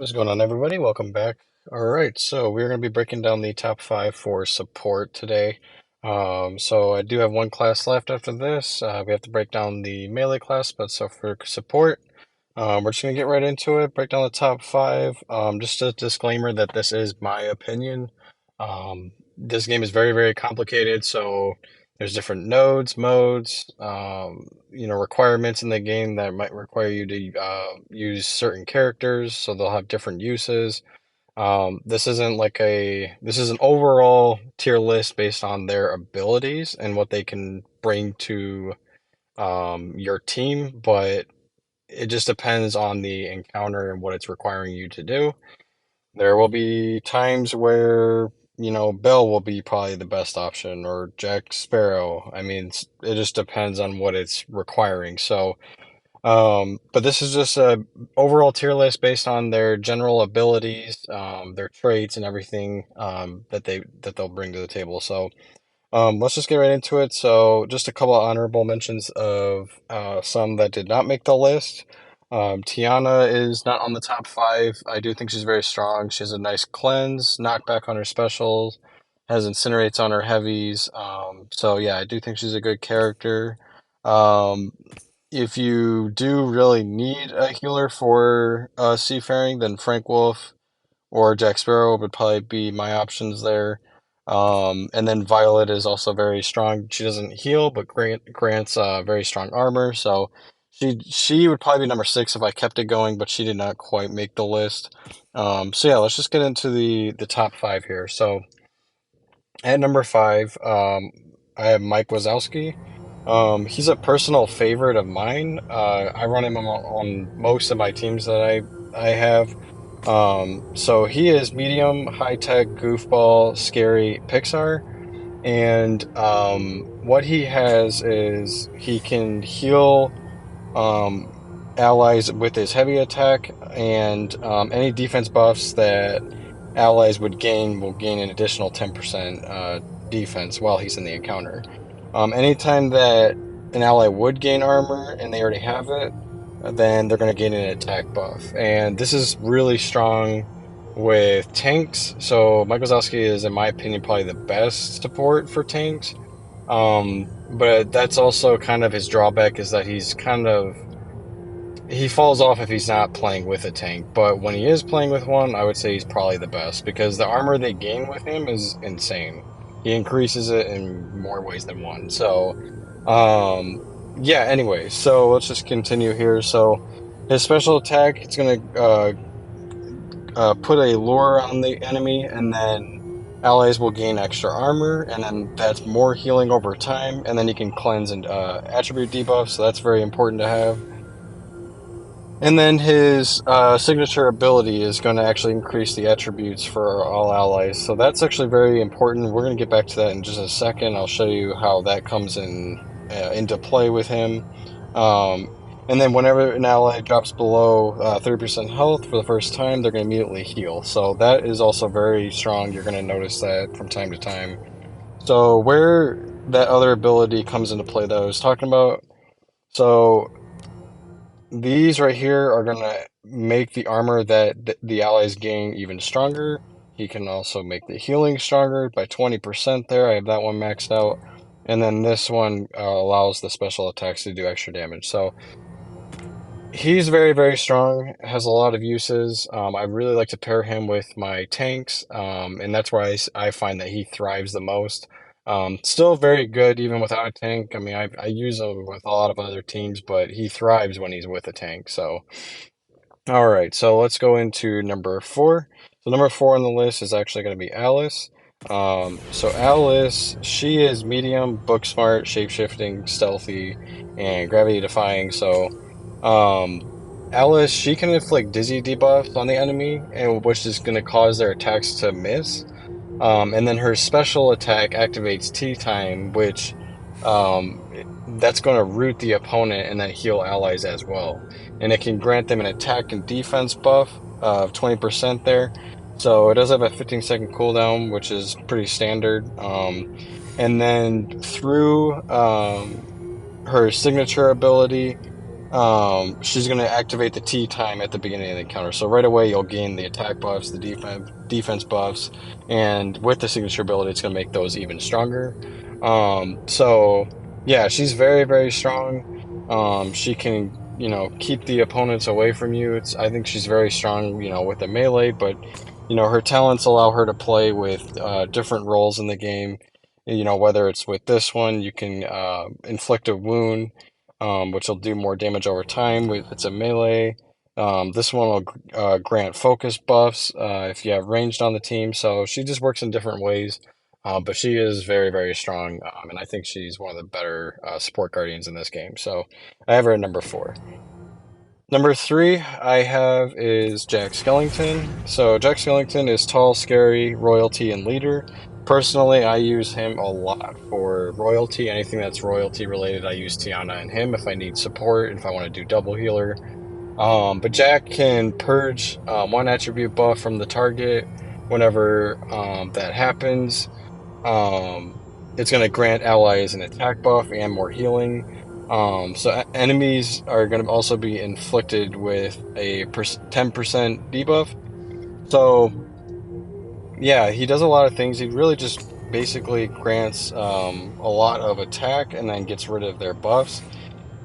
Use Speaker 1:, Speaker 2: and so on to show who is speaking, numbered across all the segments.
Speaker 1: What's going on, everybody? Welcome back. All right, so we're going to be breaking down the top five for support today. So I do have one class left after this. We have to break down the melee class, but so for support, we're just going to get right into it, break down the top five. Just a disclaimer that this is my opinion. This game is very, very complicated, so there's different nodes, modes, requirements in the game that might require you to use certain characters, so they'll have different uses. This is an overall tier list based on their abilities and what they can bring to your team, but it just depends on the encounter and what it's requiring you to do. There will be times where, Bell will be probably the best option or Jack Sparrow. I mean, it just depends on what it's requiring. So, but this is just a overall tier list based on their general abilities, their traits and everything, that they'll bring to the table. So, let's just get right into it. So, just a couple of honorable mentions of some that did not make the list. Tiana is not on the top five. I do think she's very strong. She has a nice cleanse, knockback on her specials, has incinerates on her heavies. So yeah, I do think she's a good character. Um, if you do really need a healer for Seafaring, then Frank Wolf or Jack Sparrow would probably be my options there. And then Violet is also very strong. She doesn't heal, but grants very strong armor. So she would probably be number six if I kept it going, but she did not quite make the list. So yeah, let's just get into the top five here. So at number five, I have Mike Wazowski. He's a personal favorite of mine. I run him on most of my teams that I have. So he is medium, high tech, goofball, scary Pixar. And what he has is he can heal um, allies with his heavy attack, and any defense buffs that allies would gain will gain an additional 10% defense while he's in the encounter. Anytime that an ally would gain armor and they already have it, then they're going to gain an attack buff. And this is really strong with tanks. So Mike Wazowski is, in my opinion, probably the best support for tanks. But that's also kind of his drawback, is that he falls off if he's not playing with a tank. But when he is playing with one, I would say he's probably the best, because the armor they gain with him is insane. He increases it in more ways than one. So, yeah, anyway, so let's just continue here. So his special attack, it's going to put a lure on the enemy, and then allies will gain extra armor, and then that's more healing over time, and then you can cleanse and attribute debuffs, so that's very important to have. And then his signature ability is going to actually increase the attributes for all allies, so that's actually very important. We're going to get back to that in just a second. I'll show you how that comes into play with him. And then whenever an ally drops below 30% health for the first time, they're going to immediately heal. So that is also very strong. You're going to notice that from time to time. So where that other ability comes into play that I was talking about, so these right here are going to make the armor that the allies gain even stronger. He can also make the healing stronger by 20% there. I have that one maxed out. And then this one allows the special attacks to do extra damage. So he's very, very strong, has a lot of uses. I really like to pair him with my tanks, and that's why I find that he thrives the most. Still very good even without a tank. I mean, I use him with a lot of other teams, but he thrives when he's with a tank. So, all right, so let's go into number four. So number four on the list is actually going to be Alice. So Alice, she is medium, book smart, shape-shifting, stealthy, and gravity defying. So Alice, she can inflict dizzy debuffs on the enemy, and which is going to cause their attacks to miss. And then her special attack activates Tea Time, which um, that's going to root the opponent and then heal allies as well. And it can grant them an attack and defense buff of 20% there. So it does have a 15-second cooldown, which is pretty standard. And then through her signature ability, she's going to activate the T time at the beginning of the encounter. So right away, you'll gain the attack buffs, the defense buffs, and with the signature ability, it's going to make those even stronger. So yeah, she's very, very strong. She can, keep the opponents away from you. I think she's very strong, with the melee, but her talents allow her to play with different roles in the game. Whether it's with this one, you can inflict a wound, which will do more damage over time if it's a melee. This one will grant focus buffs if you have ranged on the team. So she just works in different ways, but she is very, very strong, and I think she's one of the better support guardians in this game. So I have her at number 4. Number 3 I have is Jack Skellington. So Jack Skellington is tall, scary, royalty, and leader. Personally, I use him a lot for royalty. Anything that's royalty related, I use Tiana and him if I need support, if I want to do double healer. But Jack can purge one attribute buff from the target whenever that happens. Um, it's going to grant allies an attack buff and more healing. So enemies are going to also be inflicted with a 10% debuff. So yeah, he does a lot of things. He really just basically grants a lot of attack and then gets rid of their buffs.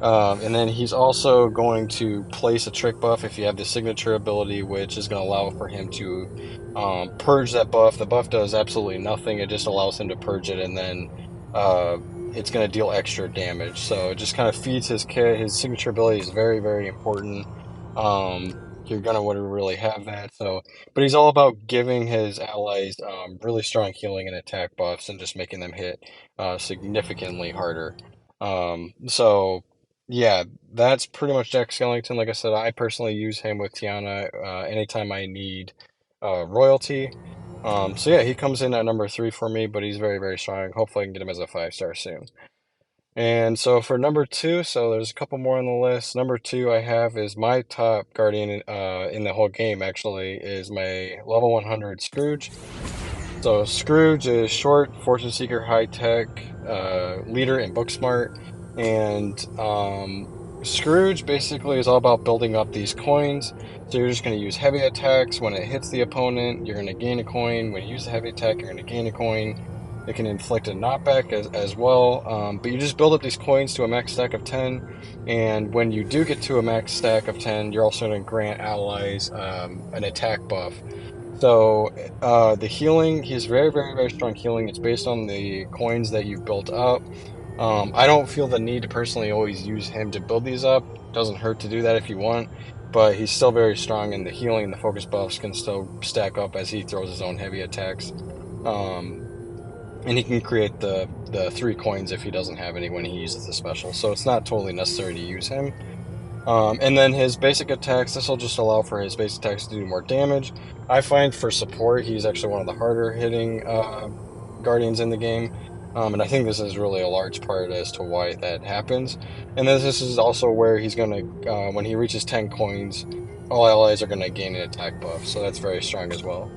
Speaker 1: And then he's also going to place a trick buff if you have the signature ability, which is going to allow for him to purge that buff. The buff does absolutely nothing. It just allows him to purge it, and then uh, it's going to deal extra damage. So it just kind of feeds his kit. His signature ability is very, very important. You're going to want to really have that. So, but he's all about giving his allies really strong healing and attack buffs and just making them hit significantly harder. So yeah, that's pretty much Jack Skellington. Like I said, I personally use him with Tiana anytime I need royalty. So yeah, he comes in at number 3 for me, but he's very, very strong. Hopefully, I can get him as a 5-star soon. And so for number 2, so there's a couple more on the list. Number 2 I have is my top guardian in the whole game, actually, is my level 100 Scrooge. So Scrooge is short, fortune seeker, high tech, leader, and book smart. And Scrooge basically is all about building up these coins. So you're just going to use heavy attacks. When it hits the opponent, you're going to gain a coin. When you use the heavy attack, you're going to gain a coin. It can inflict a knockback as well. But you just build up these coins to a max stack of 10. And when you do get to a max stack of 10, you're also going to grant allies an attack buff. So the healing, he's very, very, very strong healing. It's based on the coins that you've built up. I don't feel the need to personally always use him to build these up. Doesn't hurt to do that if you want, but he's still very strong, and the healing and the focus buffs can still stack up as he throws his own heavy attacks. Um, and he can create the 3 coins if he doesn't have any when he uses the special. So it's not totally necessary to use him. And then his basic attacks, this will just allow for his basic attacks to do more damage. I find for support, he's actually one of the harder hitting guardians in the game. And I think this is really a large part as to why that happens. And then this is also where he's going to, when he reaches 10 coins, all allies are going to gain an attack buff. So that's very strong as well.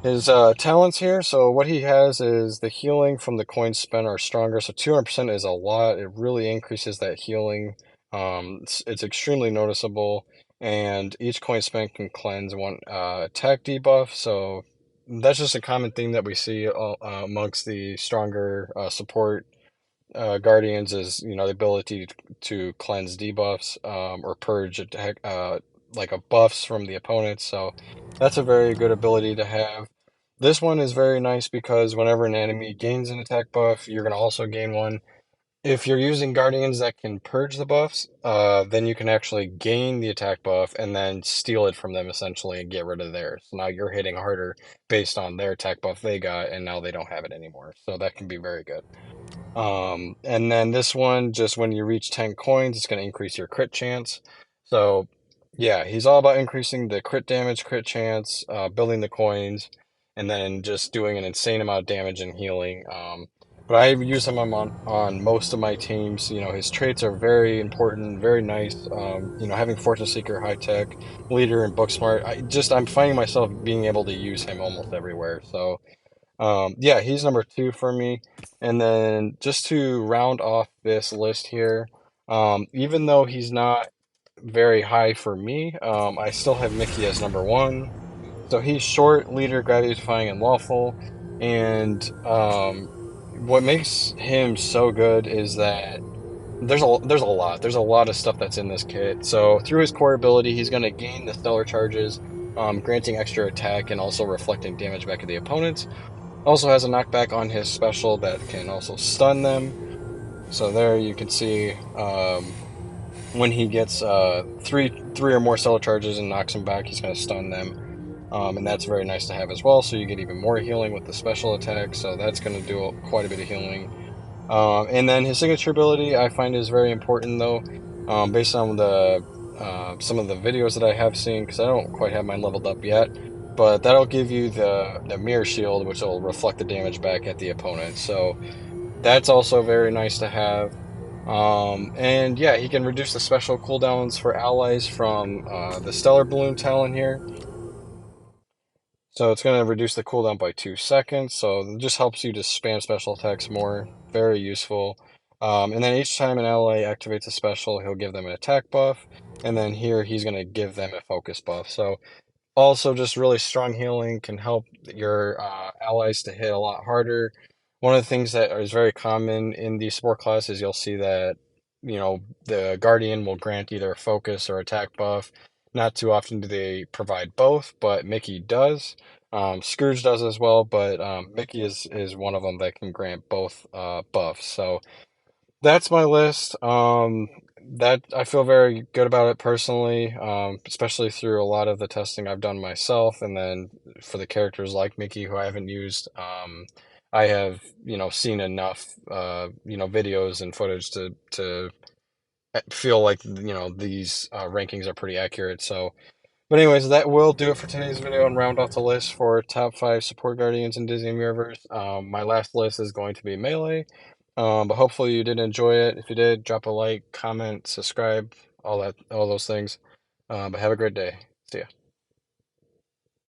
Speaker 1: His talents here, so what he has is the healing from the coins spent are stronger, so 200% is a lot. It really increases that healing. It's extremely noticeable, and each coin spent can cleanse one attack debuff, so that's just a common theme that we see amongst the stronger support guardians is, the ability to cleanse debuffs or purge attack, like a buffs from the opponents, so that's a very good ability to have. This one is very nice because whenever an enemy gains an attack buff, you're going to also gain one. If you're using guardians that can purge the buffs, then you can actually gain the attack buff and then steal it from them essentially and get rid of theirs. So now you're hitting harder based on their attack buff they got, and now they don't have it anymore. So that can be very good. And then this one, just when you reach 10 coins, it's going to increase your crit chance. So yeah, he's all about increasing the crit damage, crit chance, building the coins, and then just doing an insane amount of damage and healing. But I use him on most of my teams. His traits are very important, very nice. Having Fortune Seeker, High Tech, Leader, and Book Smart, I'm finding myself being able to use him almost everywhere. So yeah, he's number 2 for me. And then just to round off this list here, Even though he's not very high for me, I still have Mickey as number one. So he's short, leader, gravity defying, and lawful. And what makes him so good is that there's a lot of stuff that's in this kit. So through his core ability, he's going to gain the stellar charges, granting extra attack and also reflecting damage back at the opponents. Also has a knockback on his special that can also stun them. So there you can see when he gets three or more stellar charges and knocks them back, he's going to stun them. And that's very nice to have as well. So you get even more healing with the special attack. So that's going to do quite a bit of healing. And then his signature ability I find is very important though, based on the some of the videos that I have seen, because I don't quite have mine leveled up yet. But that'll give you the mirror shield, which will reflect the damage back at the opponent. So that's also very nice to have. And yeah, he can reduce the special cooldowns for allies from the Stellar Balloon talent here. So it's going to reduce the cooldown by 2 seconds. So it just helps you to spam special attacks more. Very useful. And then each time an ally activates a special, he'll give them an attack buff. And then here he's going to give them a focus buff. So also, just really strong healing can help your allies to hit a lot harder. One of the things that is very common in the support class is you'll see that, the Guardian will grant either a focus or attack buff. Not too often do they provide both, but Mickey does. Scrooge does as well, but Mickey is one of them that can grant both buffs. So that's my list. That I feel very good about it personally, especially through a lot of the testing I've done myself, and then for the characters like Mickey who I haven't used, I have seen enough videos and footage to feel like these rankings are pretty accurate. So but anyways, that will do it for today's video and round off the list for top 5 support guardians in Disney Mirrorverse. My last list is going to be Melee, but hopefully you did enjoy it. If you did, drop a like, comment, subscribe, all those things. But have a great day. See ya.